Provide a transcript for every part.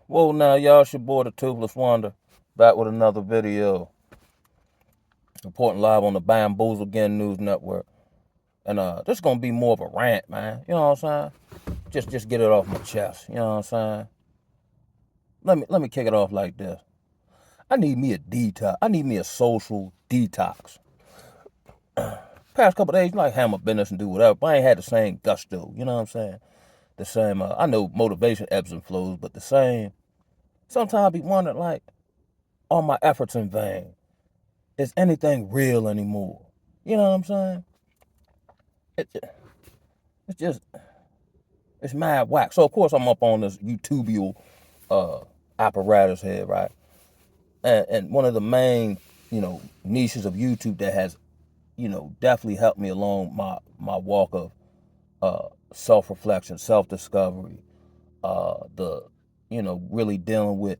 Whoa, now y'all, it's your boy the Toothless Wonder, back with another video, reporting live on the Bamboozle Again News Network. And this is gonna be more of a rant, man. You know what I'm saying? Just get it off my chest. You know what I'm saying? Let me kick it off like this. I need me a detox. I need me a social detox. Past couple days, I handle my business and do whatever, but I ain't had the same gusto. You know what I'm saying? The same. I know motivation ebbs and flows, but the same. Sometimes I be wondering, like, are my efforts in vain? Is anything real anymore? You know what I'm saying? It, it's just, it's mad whack. So, of course, I'm up on this YouTubeal uh, apparatus here, right? And one of the main, niches of YouTube that has, definitely helped me along my walk of self-reflection, self-discovery, really dealing with,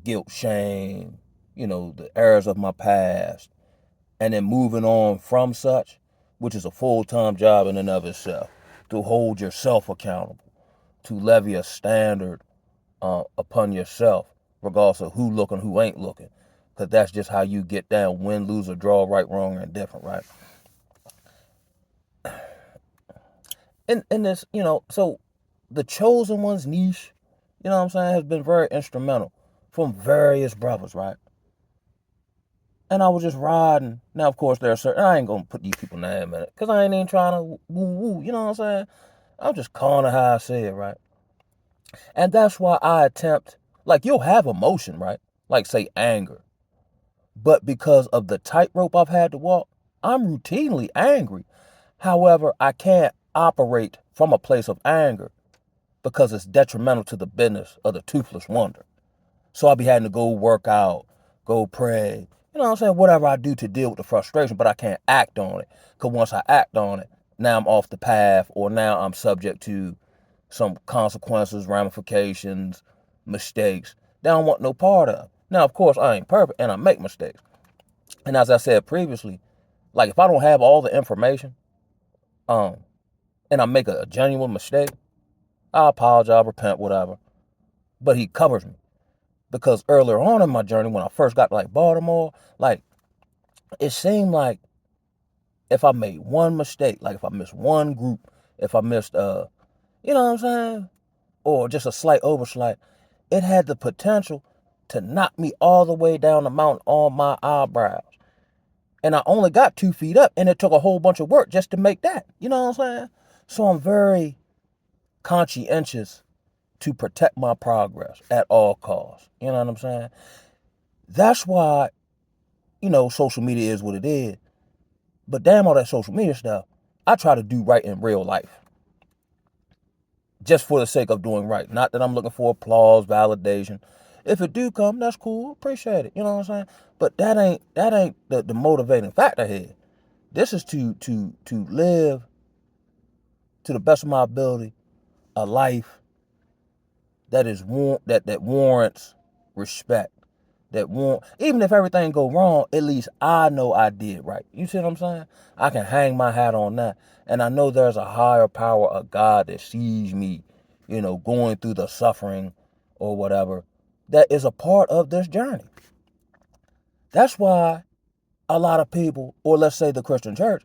guilt, shame, the errors of my past, and then moving on from such, which is a full-time job in and of itself, to hold yourself accountable, to levy a standard upon yourself, regardless of who looking, who ain't looking, because that's just how you get down, win, lose, or draw, right, wrong, or indifferent, right? In this, so the chosen one's niche, you know what I'm saying, has been very instrumental from various brothers, right? And I was just riding. Now, of course, there are certain, I ain't gonna put these people name in it, because I ain't even trying to woo, you know what I'm saying? I'm just calling it how I say it, right? And that's why I attempt, like, you'll have emotion, right? Like, say, anger. But because of the tightrope I've had to walk, I'm routinely angry. However, I can't operate from a place of anger because it's detrimental to the business of the Toothless Wonder. So I'll be having to go work out, go pray, you know what I'm saying? Whatever I do to deal with the frustration, but I can't act on it. Because once I act on it, now I'm off the path, or now I'm subject to some consequences, ramifications, mistakes that I don't want no part of. Now, of course, I ain't perfect and I make mistakes. And as I said previously, like if I don't have all the information, um, and I make a genuine mistake, I apologize, repent, whatever. But he covers me. Because earlier on in my journey, when I first got to like Baltimore, like it seemed like if I made one mistake, like if I missed one group, if I missed you know what I'm saying? Or just a slight oversight, it had the potential to knock me all the way down the mountain on my eyebrows. And I only got 2 feet up, and it took a whole bunch of work just to make that. You know what I'm saying? So I'm very conscientious to protect my progress at all costs. You know what I'm saying? That's why, social media is what it is. But damn all that social media stuff, I try to do right in real life. Just for the sake of doing right. Not that I'm looking for applause, validation. If it do come, that's cool. Appreciate it. You know what I'm saying? But that ain't the motivating factor here. This is to live to the best of my ability a life that is that warrants respect. That won't, even if everything go wrong, at least I know I did right. You see what I'm saying? I can hang my hat on that. And I know there's a higher power, a God that sees me, going through the suffering or whatever, that is a part of this journey. That's why a lot of people, or let's say the Christian church,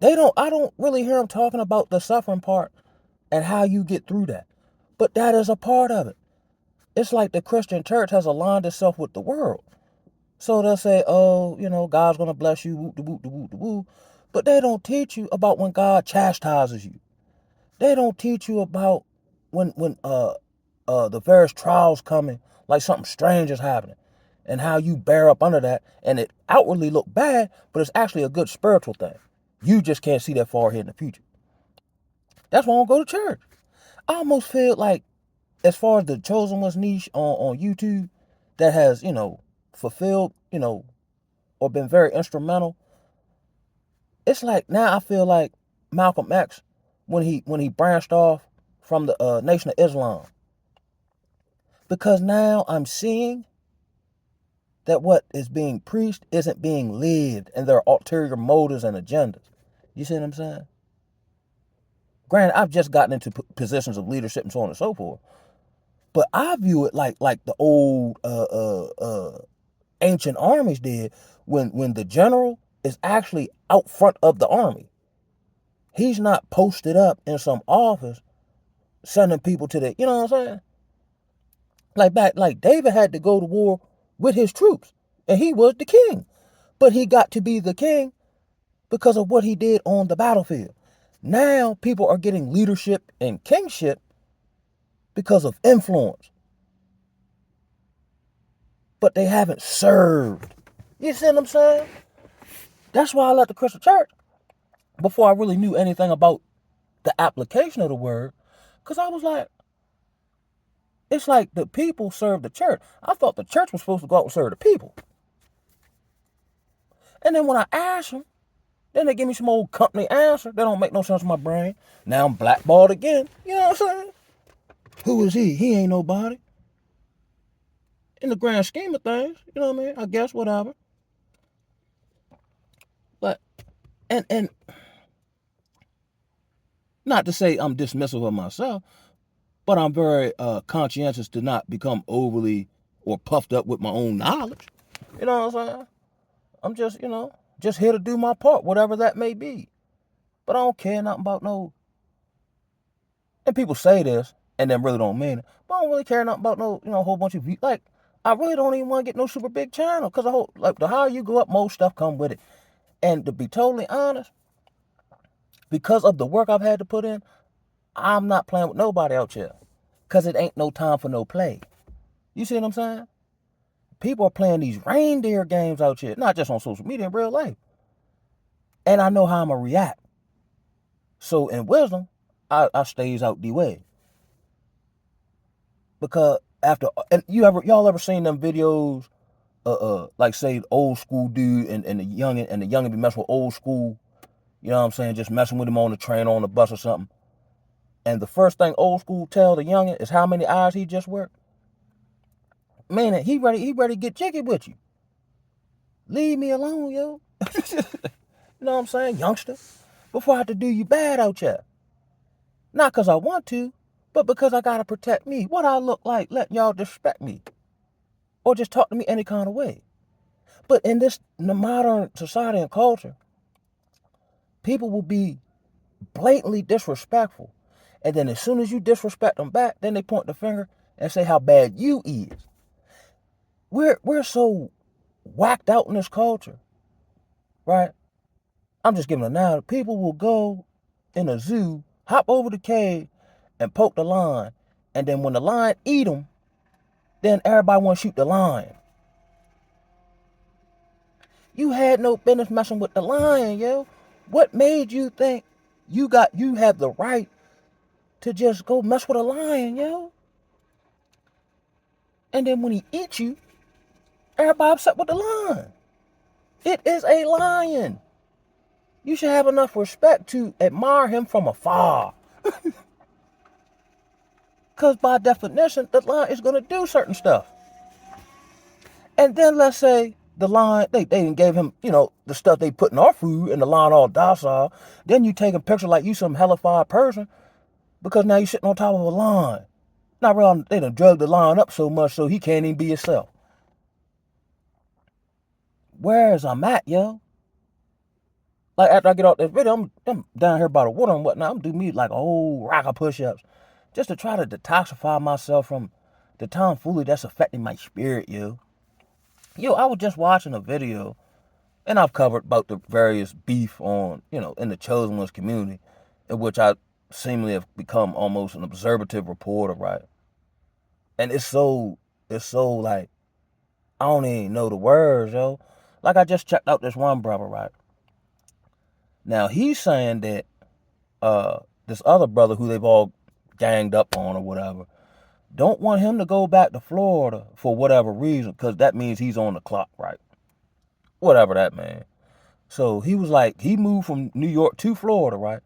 I don't really hear them talking about the suffering part and how you get through that. But that is a part of it. It's like the Christian church has aligned itself with the world. So they'll say, oh, God's going to bless you, whoop, de whoop, de whoop, de whoop. But they don't teach you about when God chastises you. They don't teach you about when the various trials coming, like something strange is happening, and how you bear up under that, and it outwardly look bad, but it's actually a good spiritual thing. You just can't see that far ahead in the future. That's why I don't go to church. I almost feel like, as far as the chosen one's niche on YouTube, that has, fulfilled, or been very instrumental. It's like now I feel like Malcolm X when he branched off from the Nation of Islam, because now I'm seeing that what is being preached isn't being lived, and there are ulterior motives and agendas. You see what I'm saying? Granted, I've just gotten into positions of leadership and so on and so forth, But I view it like the old ancient armies did when the general is actually out front of the army. He's not posted up in some office sending people to the, you know what I'm saying? Like David had to go to war with his troops, and he was the king. But he got to be the king because of what he did on the battlefield. Now people are getting leadership and kingship because of influence, but they haven't served. You see what I'm saying? That's why I left the Christian church before I really knew anything about the application of the word, because I was like, it's like the people serve the church. I thought the church was supposed to go out and serve the people. And then when I asked them, then they give me some old company answer that don't make no sense in my brain. Now I'm blackballed again. You know what I'm saying? Who is he? He ain't nobody. In the grand scheme of things, you know what I mean? I guess whatever. But and not to say I'm dismissive of myself, but I'm very conscientious to not become overly or puffed up with my own knowledge. You know what I'm saying? I'm just, just here to do my part, whatever that may be. But I don't care nothing about no. And people say this and then really don't mean it. But I don't really care nothing about no, a whole bunch of views. Like, I really don't even want to get no super big channel because the higher you go up, more stuff come with it. And to be totally honest, because of the work I've had to put in, I'm not playing with nobody out here because it ain't no time for no play. You see what I'm saying? People are playing these reindeer games out here, not just on social media, in real life. And I know how I'm going to react. So in wisdom, I stays out the way. Because and y'all ever seen them videos, like say old school dude and the youngin be messing with old school, you know what I'm saying, just messing with him on the train or on the bus or something. And the first thing old school tell the youngin is how many hours he just worked. Man, he ready to get jiggy with you. Leave me alone, yo. You know what I'm saying, youngster? Before I have to do you bad out here. Not because I want to, but because I gotta protect me. What I look like letting y'all disrespect me. Or just talk to me any kind of way. But in this modern society and culture, people will be blatantly disrespectful. And then as soon as you disrespect them back, then they point the finger and say how bad you is. We're so whacked out in this culture, right? I'm just giving it now. People will go in a zoo, hop over the cage, and poke the lion. And then when the lion eat them, then everybody want to shoot the lion. You had no business messing with the lion, yo. What made you think you have the right to just go mess with a lion, yo? And then when he eats you, everybody upset with the lion. It is a lion. You should have enough respect to admire him from afar. Because by definition, the lion is going to do certain stuff. And then let's say the lion, they gave him, the stuff they put in our food and the lion all docile. Then you take a picture like you some hellified person because now you're sitting on top of a lion. Not real, they done drug the lion up so much so he can't even be himself. Where's I'm at, yo? Like after I get off this video, I'm down here by the water and whatnot. I'm doing me like a whole rack of push-ups just to try to detoxify myself from the tomfoolery that's affecting my spirit, yo. Yo, I was just watching a video, and I've covered about the various beef on, in the Chosen Ones community, in which I seemingly have become almost an observative reporter, right? And it's so like, I don't even know the words, yo. Like I just checked out this one brother, right? Now he's saying that this other brother who they've all ganged up on or whatever, don't want him to go back to Florida for whatever reason, because that means he's on the clock, right? Whatever that means. So he was like, he moved from New York to Florida, right?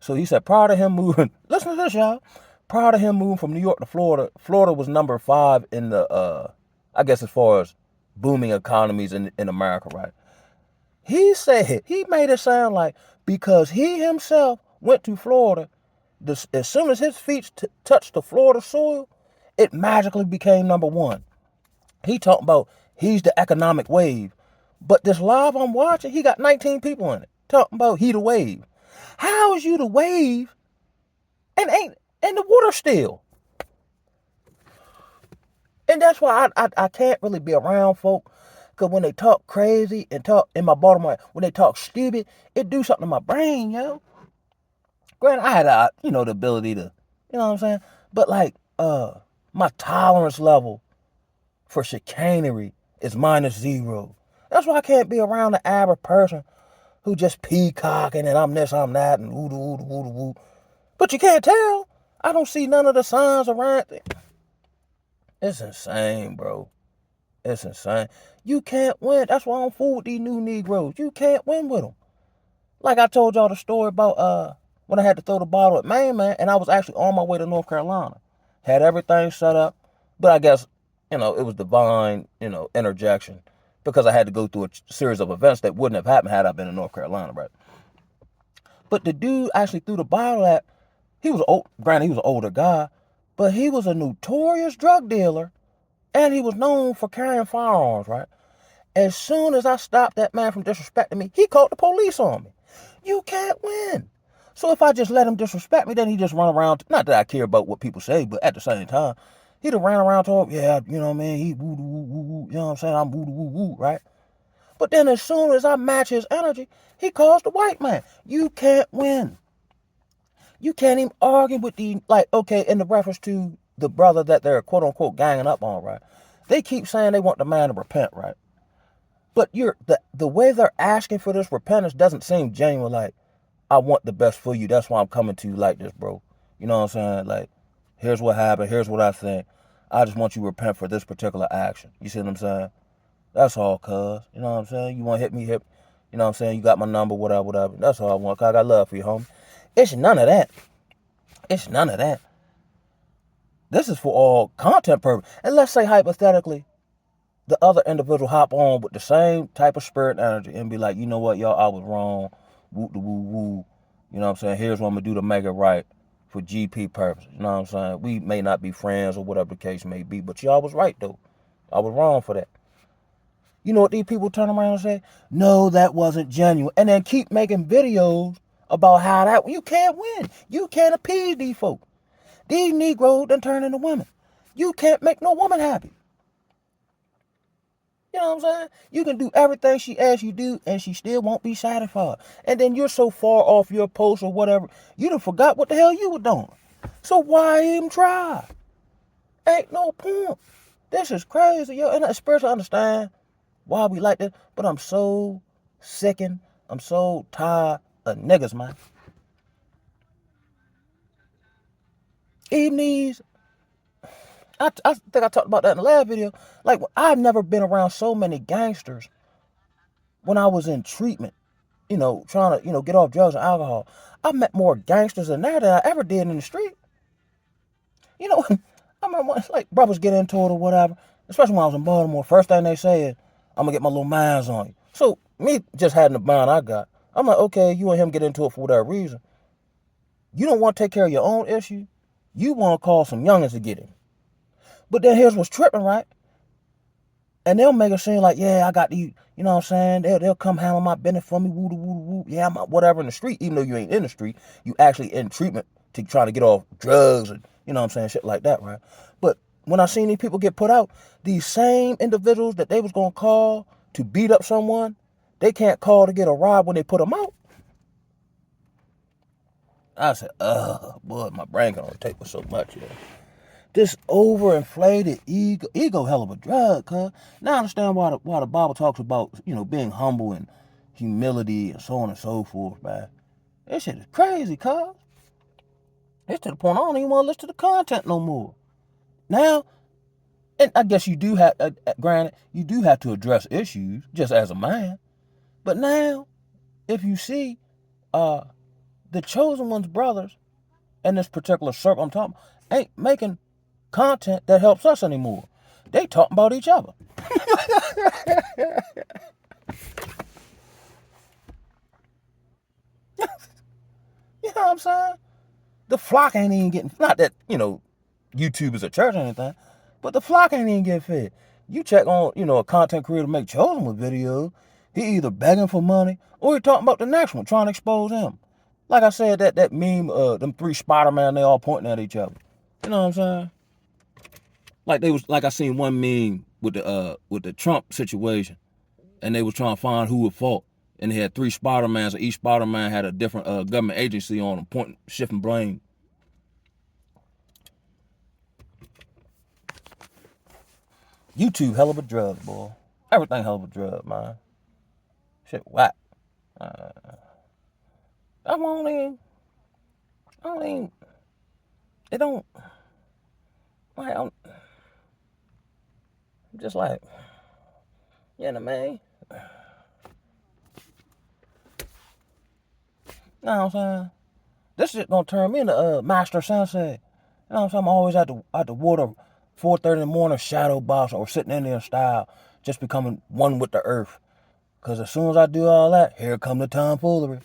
So he said prior to him moving, listen to this, y'all. Prior to him moving from New York to Florida, Florida was number 5 in the, I guess as far as booming economies in America, right? He said, he made it sound like because he himself went to Florida, as soon as his feet touched the Florida soil, It magically became number one. He talking about he's the economic wave. But this live I'm watching, he got 19 people in it. Talking about he the wave. How is you the wave and ain't and the water still? And that's why I can't really be around folk. Cause when they talk crazy and talk in my bottom line, when they talk stupid, it do something to my brain, yo. Granted, I had the ability to, you know what I'm saying? But like, my tolerance level for chicanery is -0. That's why I can't be around the average person who just peacocking and I'm this, I'm that, and woo. But you can't tell. I don't see none of the signs around it. It's insane, bro. It's insane. You can't win. That's why I don't fool with these new Negroes. You can't win with them. Like I told y'all the story about when I had to throw the bottle at Main Man, and I was actually on my way to North Carolina. Had everything set up, but I guess, it was divine, interjection, because I had to go through a series of events that wouldn't have happened had I been in North Carolina, right? But the dude actually threw the bottle at, he was old, granted he was an older guy, but he was a notorious drug dealer, and he was known for carrying firearms, right? As soon as I stopped that man from disrespecting me, he called the police on me. You can't win. So if I just let him disrespect me, then he just run around. Not that I care about what people say, but at the same time, he'd have ran around talking, yeah, you know what I mean? He woo woo woo woo. You know what I'm saying? I'm woo woo woo, right? But then as soon as I match his energy, he calls the white man. You can't win. You can't even argue with okay, in the reference to the brother that they're quote unquote ganging up on, right? They keep saying they want the man to repent, right? But the way they're asking for this repentance doesn't seem genuine. Like, I want the best for you. That's why I'm coming to you like this, bro. You know what I'm saying? Like, here's what happened. Here's what I think. I just want you to repent for this particular action. You see what I'm saying? That's all, cuz. You know what I'm saying? You want to hit me, hit. You know what I'm saying? You got my number, whatever. That's all I want, cuz I got love for you, homie. It's none of that. It's none of that. This is for all content purpose. And let's say, hypothetically, the other individual hop on with the same type of spirit and energy and be like, you know what, y'all, I was wrong. Woo woo woo. You know what I'm saying? Here's what I'm gonna do to make it right for GP purposes. You know what I'm saying? We may not be friends or whatever the case may be, but y'all was right though. I was wrong for that. You know what these people turn around and say? No, that wasn't genuine. And then keep making videos about how that you can't win. You can't appease these folks. These Negroes done turn into women. You can't make no woman happy. You know what I'm saying? You can do everything she asks you to do, and she still won't be satisfied. And then you're so far off your post or whatever, you done forgot what the hell you were doing. So why even try? Ain't no point. This is crazy, yo. And I especially understand why we like this, but I'm so sickened. I'm so tired of niggas, man. Even these, I think I talked about that in the last video. Like, I've never been around so many gangsters when I was in treatment, trying to, get off drugs and alcohol. I met more gangsters than that than I ever did in the street. You know, I remember it's like brothers get into it or whatever, especially when I was in Baltimore. First thing they say is, I'm gonna get my little minds on you. So me just having the mind I got, I'm like, okay, you and him get into it for whatever reason. You don't want to take care of your own issue. You want to call some youngins to get him. But then here's what's tripping, right? And they'll make it seem like, yeah, I got the, you know what I'm saying? They'll come handle my business for me, woo woo woo. Yeah, I'm whatever in the street, even though you ain't in the street, you actually in treatment to try to get off drugs and, you know what I'm saying, shit like that, right? But when I seen these people get put out, these same individuals that they was gonna call to beat up someone, they can't call to get a ride when they put them out. I said, boy, my brain can only take with so much, yeah. This overinflated ego hell of a drug, cuz. Now I understand why the Bible talks about, being humble and humility and so on and so forth, man. This shit is crazy, cuz. It's to the point I don't even want to listen to the content no more. Now, and I guess you do have, granted, you do have to address issues just as a man. But now, if you see, the chosen one's brothers in this particular circle I'm talking about, ain't making content that helps us anymore. They talking about each other. You know what I'm saying? The flock ain't even getting, not that, YouTube is a church or anything, but the flock ain't even get fed. You check on, a content creator make chosen with videos, he either begging for money or he talking about the next one, trying to expose him. Like I said, that meme, them three Spider-Man, they all pointing at each other. You know what I'm saying? Like I seen one meme with the Trump situation, and they was trying to find who was fault, and they had three Spider-Mans, and each Spider-Man had a different government agency on them, pointing, shifting blame. YouTube, hell of a drug, boy. Everything hell of a drug, man. Shit, whack. Uh, I won't even. I don't even. It don't. Like, I'm just like, man. You know what I'm saying? This shit gonna turn me into Master Sensei. You know what I'm saying? I'm always at the water, 4:30 in the morning, shadow box, or sitting in there in style, just becoming one with the earth. Cause as soon as I do all that, here come the tomfoolery.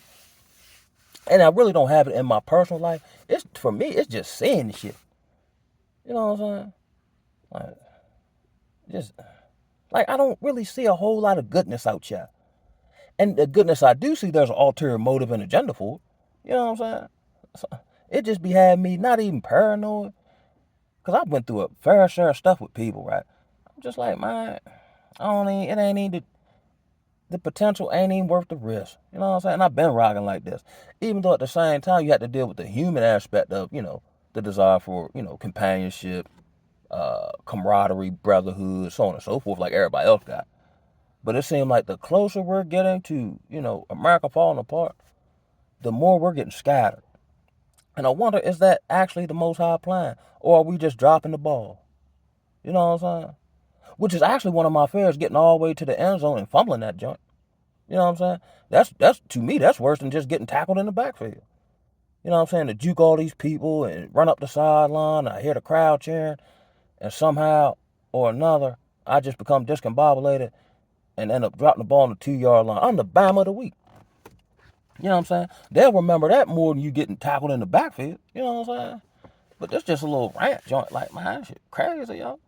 And I really don't have it in my personal life. It's for me, it's just saying the shit. You know what I'm saying? Like, just like I don't really see a whole lot of goodness out here. And the goodness I do see, there's an ulterior motive and agenda for it. You know what I'm saying? So, it just be having me not even paranoid. Cause I went through a fair share of stuff with people, right? I'm just like, man, it ain't even the potential ain't even worth the risk. You know what I'm saying? And I've been rocking like this. Even though at the same time you have to deal with the human aspect of, the desire for, companionship, camaraderie, brotherhood, so on and so forth, like everybody else got. But it seemed like the closer we're getting to, America falling apart, the more we're getting scattered. And I wonder, is that actually the Most High plan? Or are we just dropping the ball? You know what I'm saying? Which is actually one of my fears, getting all the way to the end zone and fumbling that joint. You know what I'm saying? That's to me, that's worse than just getting tackled in the backfield. You know what I'm saying? To juke all these people and run up the sideline. I hear the crowd cheering, and somehow or another, I just become discombobulated and end up dropping the ball on the 2-yard line. I'm the Bama of the week. You know what I'm saying? They'll remember that more than you getting tackled in the backfield. You know what I'm saying? But that's just a little rant joint. Like, man, that shit crazy, yo.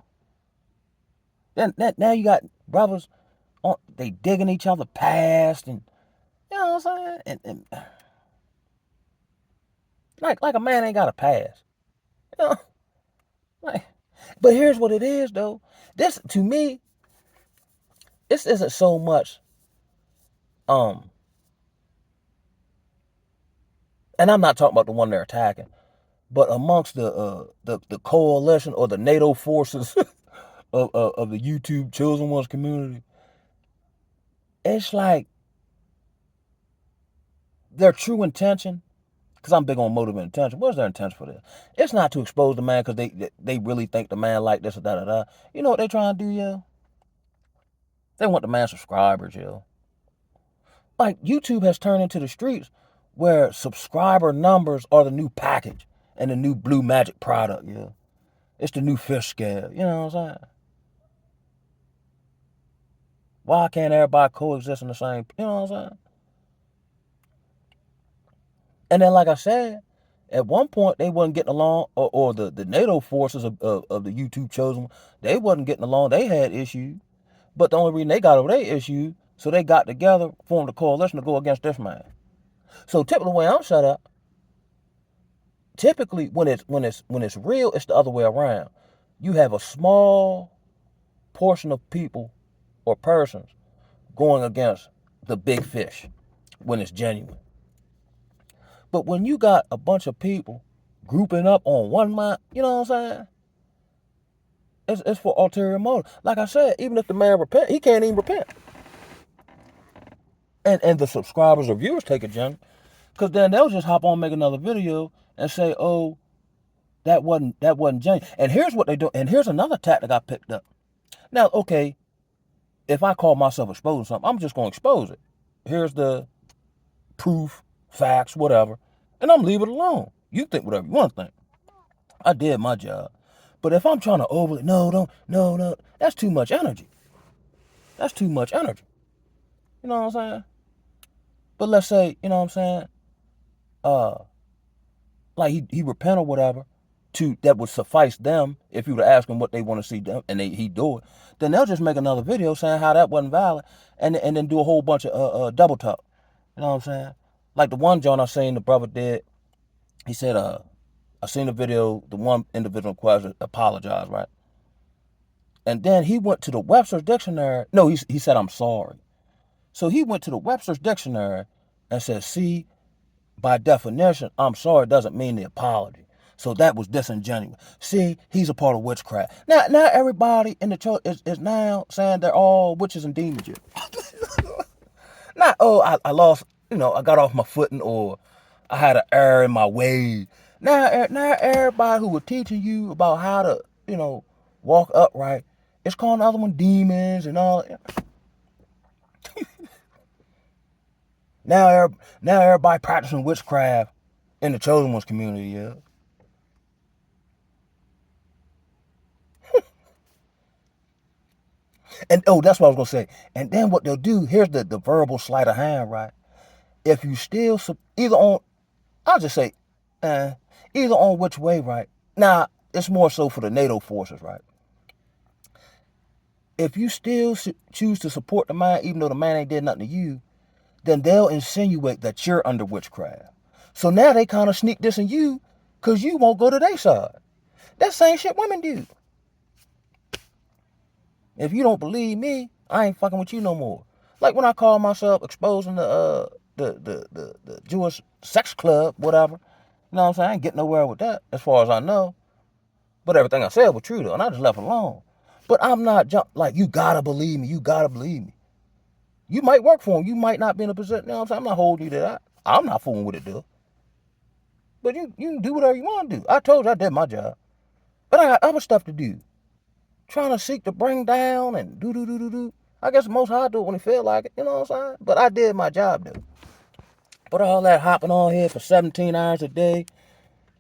Then now you got brothers they digging each other past, and you know what I'm saying? And like a man ain't got a pass. You know? Like, but here's what it is though. This to me, this isn't so much um and I'm not talking about the one they're attacking, but amongst the coalition or the NATO forces of the YouTube chosen ones community, it's like their true intention, because I'm big on motive and intention. What's their intention for this? It's not to expose the man because they really think the man like this or da da da. You know what they trying to do, yo? They want the man subscribers, yo. Like YouTube has turned into the streets where subscriber numbers are the new package and the new blue magic product, yo. It's the new fish scale. You know what I'm saying? Why can't everybody coexist in the same? You know what I'm saying? And then, like I said, at one point they wasn't getting along, or the NATO forces of the YouTube chosen, they wasn't getting along. They had issues, but the only reason they got over their issue, so they got together, formed a coalition to go against this man. So typically, the way I'm set up, typically when it's real, it's the other way around. You have a small portion of people or persons going against the big fish when it's genuine. But when you got a bunch of people grouping up on one mind, you know what I'm saying? It's for ulterior motive. Like I said, even if the man repent, he can't even repent. And the subscribers or viewers take it, Jen, because then they'll just hop on, make another video, and say, "Oh, that wasn't genuine." And here's what they do. And here's another tactic I picked up. Now, okay, if I call myself exposing something, I'm just gonna expose it. Here's the proof, facts, whatever, and I'm leave it alone. You think whatever you want to think. I did my job. But if I'm trying to overly, no, that's too much energy. That's too much energy. You know what I'm saying? But let's say, you know what I'm saying? Uh, like he repent or whatever, that would suffice them if you were to ask them what they want to see them and he do it, then they'll just make another video saying how that wasn't valid and then do a whole bunch of double talk. You know what I'm saying? Like the one John I seen the brother did, he said, I seen the video, the one individual question apologized, right? And then he went to the Webster's Dictionary. No, he said, I'm sorry. So he went to the Webster's Dictionary and said, see, by definition, I'm sorry doesn't mean the apology. So that was disingenuous. See, he's a part of witchcraft. Now everybody in the church is now saying they're all witches and demons here. Not, oh, I lost, I got off my footing or I had an error in my way. Now everybody who was teaching you about how to, walk upright, it's calling the other one demons and all. Now everybody practicing witchcraft in the chosen ones community, yeah. And that's what I was gonna say. And then what they'll do, here's the verbal sleight of hand, right? If you still either on, I'll just say, either on which way, right? Now it's more so for the NATO forces, right? If you still choose to support the man, even though the man ain't did nothing to you, then they'll insinuate that you're under witchcraft. So now they kind of sneak this in you because you won't go to their side. That same shit women do. If you don't believe me, I ain't fucking with you no more. Like when I call myself exposing the Jewish sex club, whatever. You know what I'm saying? I ain't getting nowhere with that, as far as I know. But everything I said was true though, and I just left it alone. But I'm not like, you gotta believe me, you gotta believe me. You might work for him, you might not be in a position, you know what I'm saying? I'm not holding you to that. I'm not fooling with it though. But you can do whatever you want to do. I told you I did my job. But I got other stuff to do. Trying to seek to bring down and do. I guess most high do it when he feel like it, you know what I'm saying? But I did my job though. But all that hopping on here for 17 hours a day,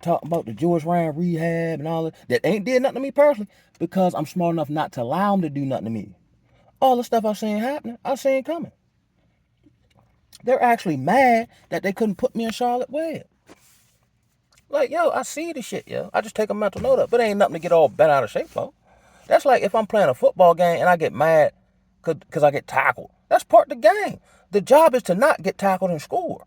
talking about the Jewish rant rehab and all that ain't did nothing to me personally because I'm smart enough not to allow them to do nothing to me. All the stuff I seen happening, I seen coming. They're actually mad that they couldn't put me in Charlotte Web. Like, yo, I see the shit, yo. I just take a mental note up. But it ain't nothing to get all bent out of shape for. That's like if I'm playing a football game and I get mad because I get tackled. That's part of the game. The job is to not get tackled and score.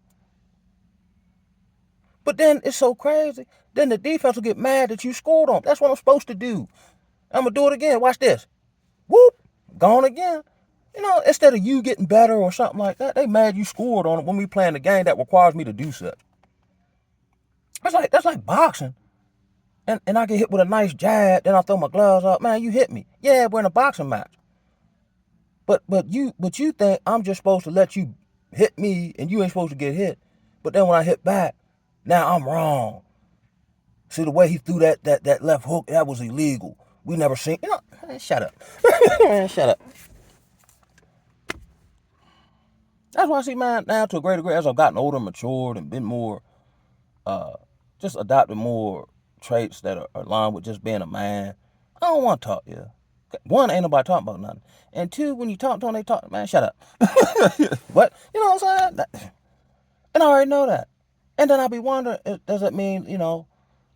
But then it's so crazy. Then the defense will get mad that you scored on. That's what I'm supposed to do. I'm going to do it again. Watch this. Whoop. Gone again. Instead of you getting better or something like that, they mad you scored on it when we playing the game that requires me to do something. That's like boxing. And I get hit with a nice jab, then I throw my gloves up. Man, you hit me. Yeah, we're in a boxing match. But you think I'm just supposed to let you hit me and you ain't supposed to get hit. But then when I hit back, now I'm wrong. See the way he threw that left hook, that was illegal. We never seen. Man, shut up. Man, shut up. That's why I see, man, now to a greater degree as I've gotten older, matured, and been more, just adopted more traits that are aligned with just being a man. I don't want to talk, yeah. One, ain't nobody talking about nothing. And two, when you talk to them, they talk, man, shut up. What? You know what I'm saying? And I already know that. And then I'll be wondering, does it mean,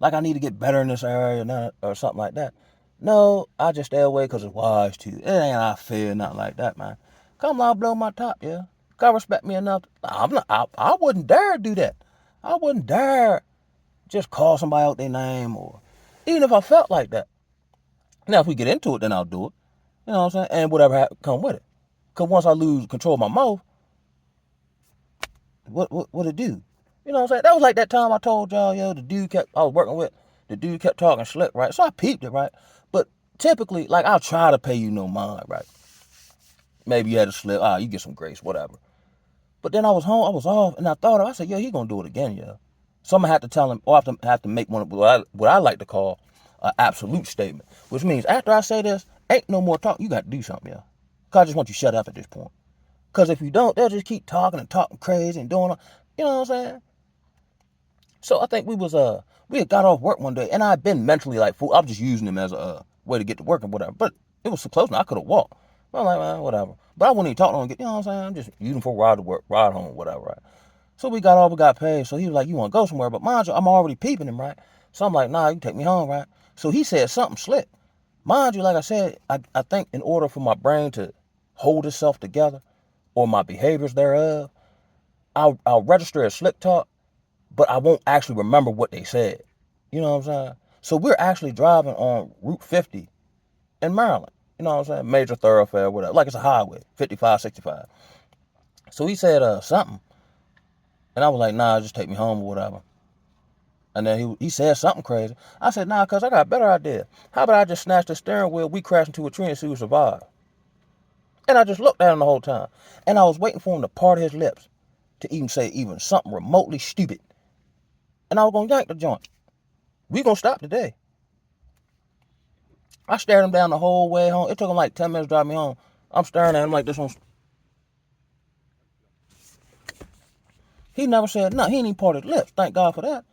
like I need to get better in this area or something like that? No, I just stay away because it's wise to. It ain't I fear, nothing like that, man. Come on, blow my top, yeah. God respect me enough. I wouldn't dare do that. I wouldn't dare just call somebody out their name or even if I felt like that. Now, if we get into it, then I'll do it. You know what I'm saying? And whatever come with it. Because once I lose control of my mouth, what it do? You know what I'm saying? That was like that time I told y'all, yo, I was working with, the dude kept talking slick, right? So I peeped it, right? But typically, like, I'll try to pay you no mind, right? Maybe you had a slip, you get some grace, whatever. But then I was home, I was off, and I said, yo, he gonna do it again, yo. So I'm gonna have to tell him, or have to make what I like to call an absolute statement, which means after I say this, ain't no more talk. You got to do something, yo. Cause I just want you to shut up at this point. Cause if you don't, they'll just keep talking and talking crazy and doing, you know what I'm saying? So I think we had got off work one day, and I'd been mentally like, fool. I was just using him as a way to get to work and whatever. But it was so close, and I could have walked. I'm like, man, whatever. But I wouldn't even talk to him. You know what I'm saying? I'm just using him for a ride to work, ride home, whatever, right? So we got off, we got paid. So he was like, you want to go somewhere? But mind you, I'm already peeping him, right? So I'm like, nah, you can take me home, right? So he said something slick. Mind you, like I said, I think in order for my brain to hold itself together or my behaviors thereof, I'll register as slick talk, but I won't actually remember what they said. You know what I'm saying? So we're actually driving on Route 50 in Maryland. You know what I'm saying? Major thoroughfare, whatever. Like it's a highway, 55, 65. So he said something, and I was like, nah, just take me home or whatever. And then he said something crazy. I said, nah, cuz I got a better idea. How about I just snatch the steering wheel, we crash into a tree and see who survive? And I just looked at him the whole time. And I was waiting for him to part his lips to even say even something remotely stupid. And I was going to yank the joint. We going to stop today. I stared him down the whole way home. It took him like 10 minutes to drive me home. I'm staring at him like this one. He never said nothing. He ain't even parted his lips. Thank God for that.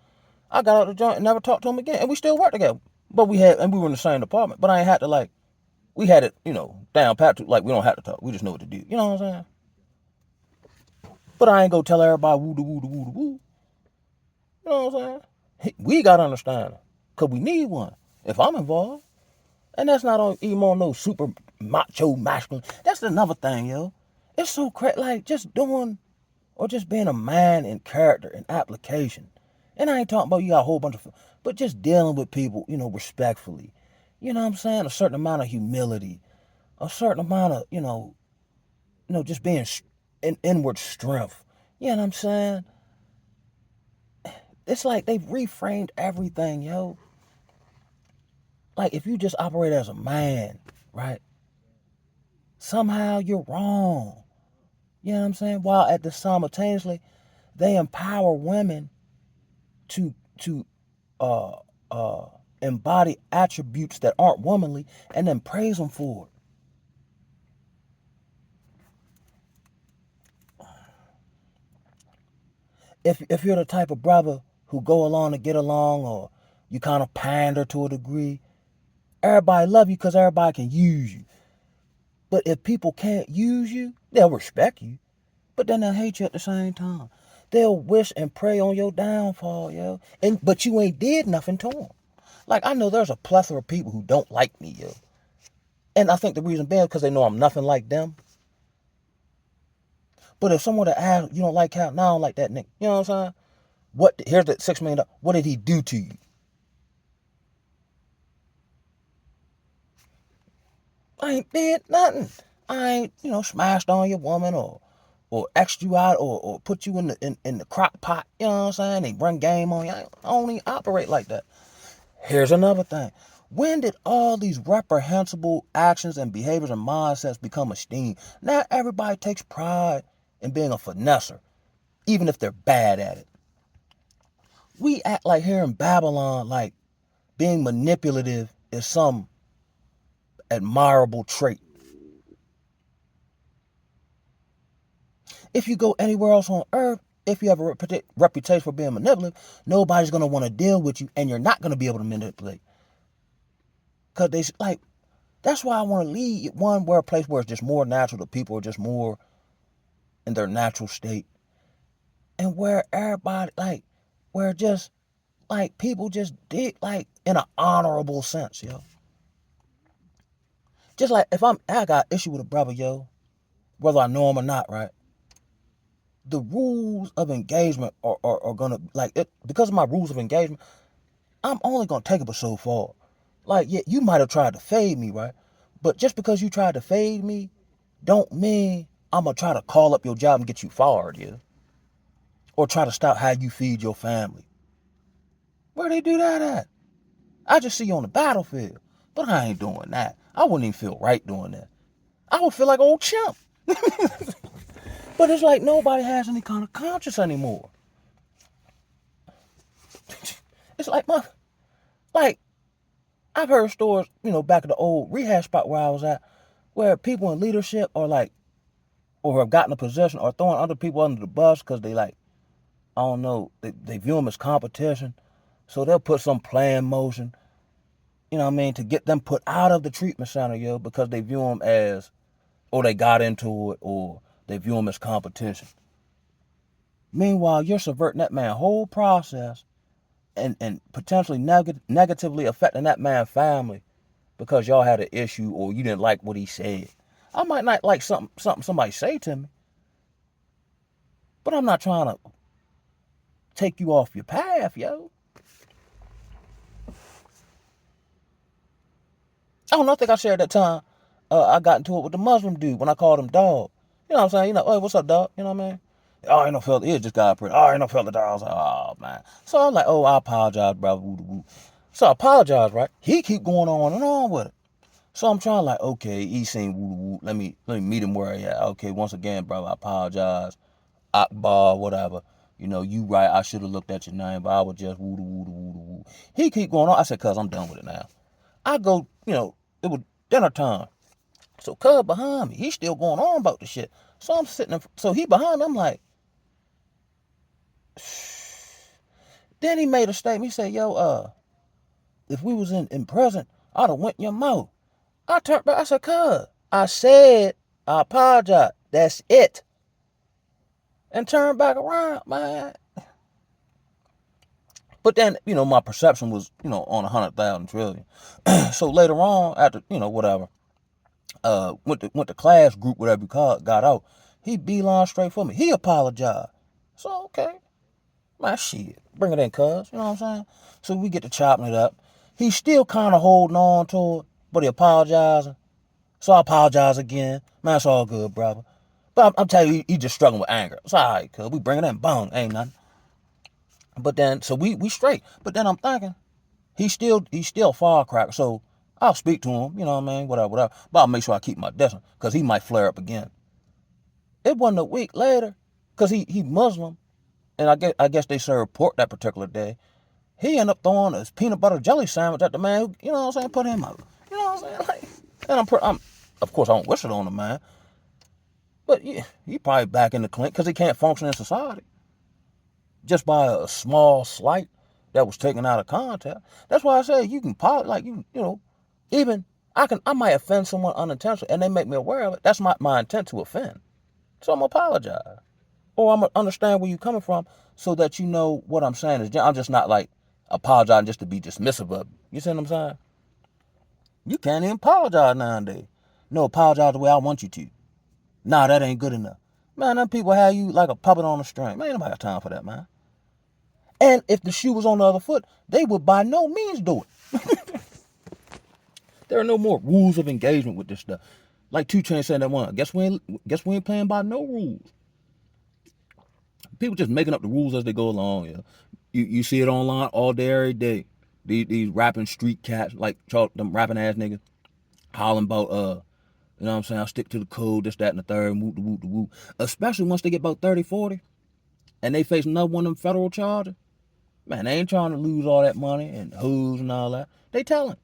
I got out the joint and never talked to him again. And we still worked together. But we were in the same department. But I ain't had to like, we had it, down pat to, like we don't have to talk. We just know what to do. You know what I'm saying? But I ain't go tell everybody woo da woo da woo da woo. You know what I'm saying? We got to understand. Because we need one. If I'm involved. And that's not even on no super macho masculine. That's another thing, yo. It's so crazy. Like just doing or just being a man in character and application. And I ain't talking about you got a whole bunch of, but just dealing with people, respectfully. You know what I'm saying? A certain amount of humility, a certain amount of, just being in inward strength. You know what I'm saying? It's like they've reframed everything, yo. Like if you just operate as a man, right? Somehow you're wrong. You know what I'm saying? While at the simultaneously, they empower women to uh uh embody attributes that aren't womanly and then praise them for it. If you're the type of brother who go along to get along or you kind of pander to a degree, everybody love you because everybody can use you. But if people can't use you, they'll respect you, but then they'll hate you at the same time. They'll wish and pray on your downfall, yo. But you ain't did nothing to them. Like I know there's a plethora of people who don't like me, yo. And I think the reason being because they know I'm nothing like them. But if someone to ask, you don't like how, now I don't like that nigga. You know what I'm saying? Here's the $6 million. What did he do to you? I ain't did nothing. I ain't, smashed on your woman or X'd you out or put you in the crock pot. You know what I'm saying? They run game on you. I don't even operate like that. Here's another thing. When did all these reprehensible actions and behaviors and mindsets become esteemed? Now everybody takes pride in being a finesser, even if they're bad at it. We act like here in Babylon, like being manipulative is some admirable trait. If you go anywhere else on earth, if you have a reputation for being manipulative, nobody's going to want to deal with you and you're not going to be able to manipulate. Because that's why I want to lead where a place where it's just more natural, the people are just more in their natural state. And where everybody, where just, people just did, in an honorable sense, yo. Just like if I got issue with a brother, yo, whether I know him or not, right? The rules of engagement are gonna because of my rules of engagement. I'm only gonna take it but so far. Like, yeah, you might have tried to fade me, right? But just because you tried to fade me, don't mean I'm gonna try to call up your job and get you fired, yeah, or try to stop how you feed your family. Where they do that at? I just see you on the battlefield, but I ain't doing that. I wouldn't even feel right doing that. I would feel like an old chimp. But it's like nobody has any kind of conscience anymore. It's like I've heard stories, back at the old rehab spot where I was at, where people in leadership are or have gotten a position or throwing other people under the bus because they I don't know, they view them as competition. So they'll put some plan in motion, to get them put out of the treatment center, because they view them as, or they got into it, or they view them as competition. Meanwhile, you're subverting that man's whole process and potentially negatively affecting that man's family because y'all had an issue or you didn't like what he said. I might not like something somebody say to me, but I'm not trying to take you off your path, yo. I don't know. I think I shared that time. I got into it with the Muslim dude when I called him dog. You know what I'm saying? Hey, what's up, dog? You know what I mean? Oh, I ain't no fella. He just got pretty. Oh, I ain't no fella, dog. I was like, oh, man. So I'm like, oh, I apologize, brother. Woo, woo. So I apologize, right? He keep going on and on with it. So I'm trying like, okay, he seen woo woo. Let me meet him where he at. Okay, once again, brother, I apologize. Akbar, whatever. You know, you right. I should have looked at your name, but I was just woo woo woo woo. He keep going on. I said, cuz I'm done with it now. I go, it was dinner time. So cuz behind me, he's still going on about the shit. So I'm sitting, so he behind me, I'm like, then he made a statement. He said, yo, if we was in prison, I'd have went in your mouth. I turned back, I said, cuz, I said, I apologize. That's it. And turned back around, man. But then, my perception was, on 100,000 trillion. So later on, after, whatever, went to class group, whatever you call it, got out. He beeline straight for me. He apologized. So, okay. My shit. Bring it in, cuz. You know what I'm saying? So we get to chopping it up. He's still kind of holding on to it, but he apologizing. So I apologize again. Man, it's all good, brother. But I'm telling you, he just struggling with anger. It's all right, cuz. We bring it in. Boom. Ain't nothing. But then, so we straight. But then I'm thinking, he's still a firecracker. So I'll speak to him, you know what I mean? Whatever, whatever. But I'll make sure I keep my distance because he might flare up again. It wasn't a week later, because he Muslim, and I guess they served pork that particular day. He ended up throwing his peanut butter jelly sandwich at the man who, you know what I'm saying, put him out. You know what I'm saying? Like, and I'm of course, I don't wish it on the man, but yeah, he probably back in the clink because he can't function in society just by a small slight that was taken out of context. That's why I say you can like even I might offend someone unintentionally and they make me aware of it. That's my intent to offend. So I'm gonna apologize. Or I'm gonna understand where you're coming from so that you know what I'm saying is I'm just not like apologizing just to be dismissive of it. You see what I'm saying? You can't even apologize nowadays. No, apologize the way I want you to. Nah, that ain't good enough. Man, them people have you like a puppet on a string. Man, ain't nobody got time for that, man. And if the shoe was on the other foot, they would by no means do it. There are no more rules of engagement with this stuff. Like 2 Chainz said that one. Guess we ain't playing by no rules. People just making up the rules as they go along. Yeah, you see it online all day, every day. These rapping street cats, like them rapping ass niggas, hollering about you know what I'm saying? I'll stick to the code, this, that, and the third, whoop, the whoop, the whoop. Especially once they get about 30, 40, and they face another one of them federal charges. Man, they ain't trying to lose all that money and hoes and all that. They telling.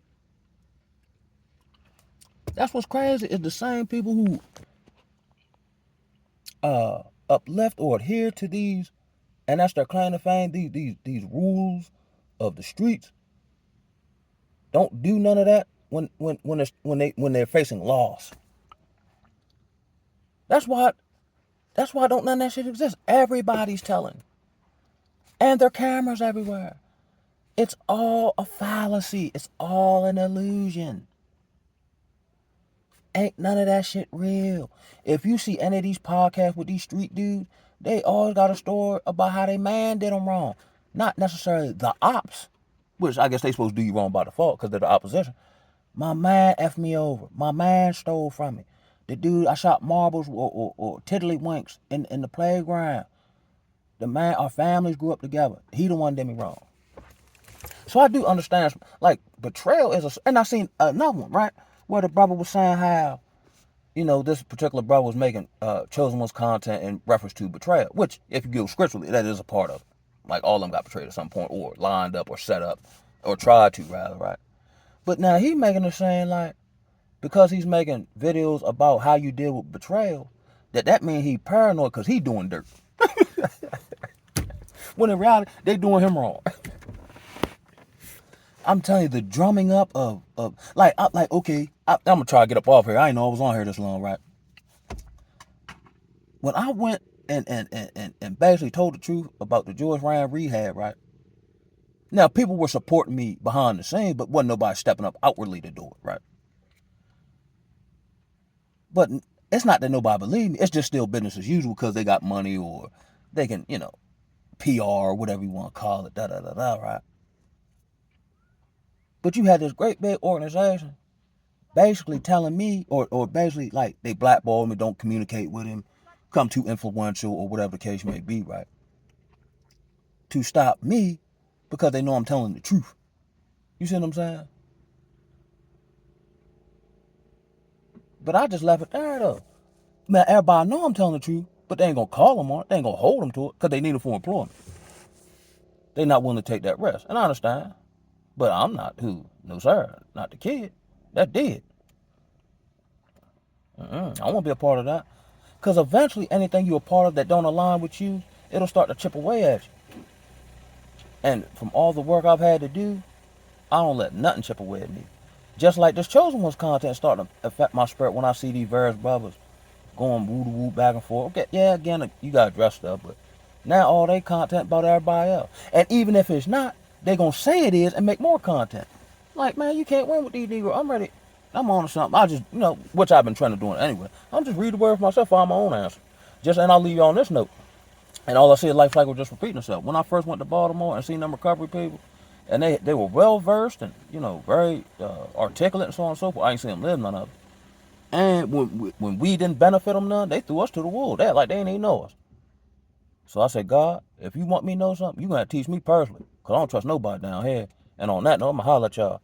That's what's crazy. It's the same people who uplift or adhere to these, and that's their claim to fame. These rules of the streets don't do none of that when they're facing loss. That's why don't none of that shit exist. Everybody's telling, and there are cameras everywhere. It's all a fallacy. It's all an illusion. Ain't none of that shit real. If you see any of these podcasts with these street dudes, they always got a story about how they man did them wrong. Not necessarily the ops, which I guess they supposed to do you wrong by default because they're the opposition. My man effed me over. My man stole from me. The dude, I shot marbles or tiddlywinks in the playground. The man, our families grew up together. He the one did me wrong. So I do understand, like, betrayal is and I seen another one, right? Where the brother was saying how, this particular brother was making chosen one's content in reference to betrayal, which, if you go scripturally, that is a part of it. Like, all of them got betrayed at some point, or lined up, or set up, or tried to, rather, right? But now he making it saying, like, because he's making videos about how you deal with betrayal, that means he paranoid because he doing dirt. When in reality, they doing him wrong. I'm telling you, the drumming up of okay, I'm gonna try to get up off here. I didn't know I was on here this long, right? When I went and basically told the truth about the George Ryan rehab, right? Now, people were supporting me behind the scenes, but wasn't nobody stepping up outwardly to do it, right? But it's not that nobody believed me. It's just still business as usual because they got money or they can, PR or whatever you want to call it, right? But you had this great big organization basically telling me, or basically like they blackball me, don't communicate with him, come too influential or whatever the case may be, right? To stop me because they know I'm telling the truth. You see what I'm saying? But I just left it there though. Man, everybody know I'm telling the truth, but they ain't gonna call them on it. They ain't gonna hold them to it because they need it for employment. They not willing to take that risk, and I understand. But I'm not who? No sir, not the kid. That did. I won't be a part of that. Because eventually, anything you're a part of that don't align with you, it'll start to chip away at you. And from all the work I've had to do, I don't let nothing chip away at me. Just like this Chosen One's content starting to affect my spirit when I see these various brothers going woo-to-woo back and forth. Okay, yeah, again, you got dressed up, but now all they content about everybody else. And even if it's not, they going to say it is and make more content. Like, man, you can't win with these Negroes. I'm ready. I'm on to something. I just, which I've been trying to do anyway. I'm just read the word for myself, find my own answer. And I'll leave you on this note. And all I see is life cycle just repeating itself. When I first went to Baltimore and seen them recovery people, and they were well versed and very articulate and so on and so forth. I ain't seen them live none of it. And when we didn't benefit them none, they threw us to the wolves. They like they ain't even know us. So I said, God, if you want me to know something, you gonna have to teach me personally, cause I don't trust nobody down here. And on that note, I'ma holler at y'all.